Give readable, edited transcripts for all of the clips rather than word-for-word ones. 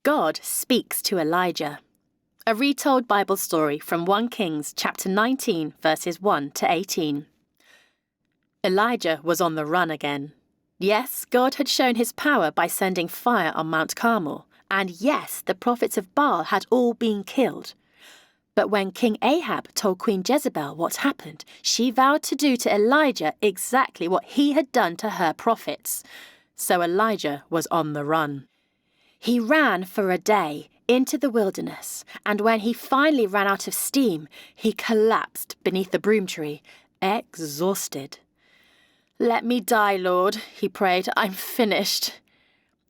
God speaks to Elijah. A retold Bible story from 1 Kings chapter 19, verses 1 to 18. Elijah was on the run again. Yes, God had shown his power by sending fire on Mount Carmel, and yes, the prophets of Baal had all been killed. But when King Ahab told Queen Jezebel what happened, she vowed to do to Elijah exactly what he had done to her prophets. So Elijah was on the run. He ran for a day into the wilderness, and when he finally ran out of steam, he collapsed beneath the broom tree, exhausted. "Let me die, Lord," he prayed. "I'm finished."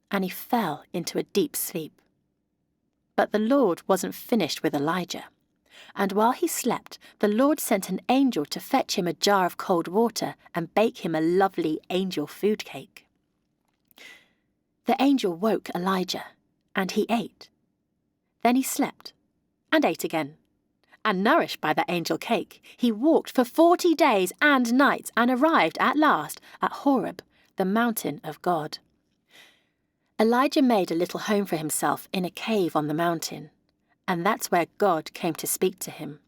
And he fell into a deep sleep. But the Lord wasn't finished with Elijah. And while he slept, the Lord sent an angel to fetch him a jar of cold water and bake him a lovely angel food cake. The angel woke Elijah, and he ate. Then he slept, and ate again. And nourished by the angel cake, he walked for 40 days and nights and arrived at last at Horeb, the mountain of God. Elijah made a little home for himself in a cave on the mountain, and that's where God came to speak to him.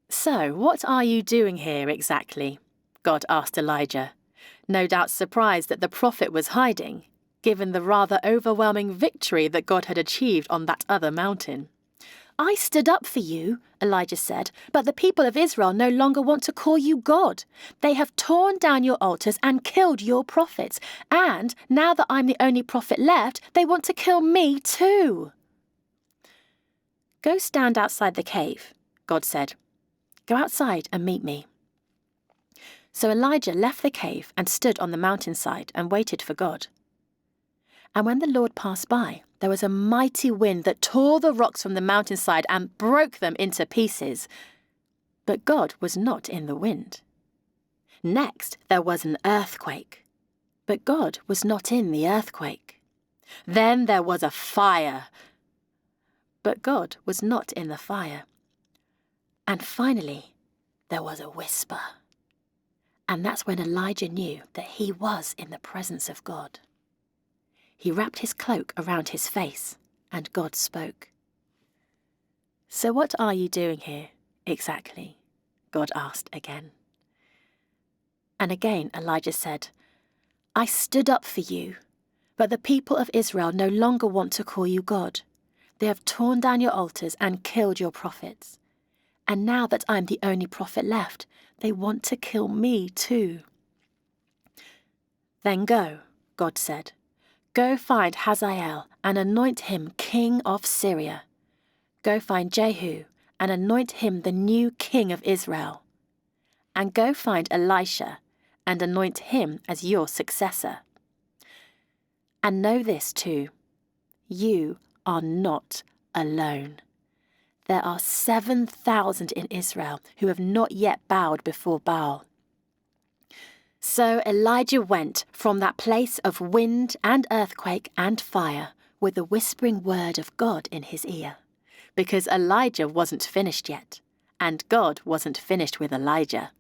"So, what are you doing here exactly?" God asked Elijah, no doubt surprised that the prophet was hiding, given the rather overwhelming victory that God had achieved on that other mountain. "I stood up for you," Elijah said, "but the people of Israel no longer want to call you God. They have torn down your altars and killed your prophets, and now that I'm the only prophet left, they want to kill me too." "Go stand outside the cave," God said. "Go outside and meet me." So Elijah left the cave and stood on the mountainside and waited for God. And when the Lord passed by, there was a mighty wind that tore the rocks from the mountainside and broke them into pieces. But God was not in the wind. Next, there was an earthquake. But God was not in the earthquake. Then there was a fire. But God was not in the fire. And finally, there was a whisper. And that's when Elijah knew that he was in the presence of God. He wrapped his cloak around his face, and God spoke. "So what are you doing here, exactly?" God asked again. And again Elijah said, "I stood up for you, but the people of Israel no longer want to call you God. They have torn down your altars and killed your prophets. And now that I'm the only prophet left, they want to kill me too." "Then go," God said. "Go find Hazael and anoint him king of Syria. Go find Jehu and anoint him the new king of Israel. And go find Elisha and anoint him as your successor. And know this too, you are not alone. There are 7,000 in Israel who have not yet bowed before Baal." So Elijah went from that place of wind and earthquake and fire with the whispering word of God in his ear, because Elijah wasn't finished yet, and God wasn't finished with Elijah.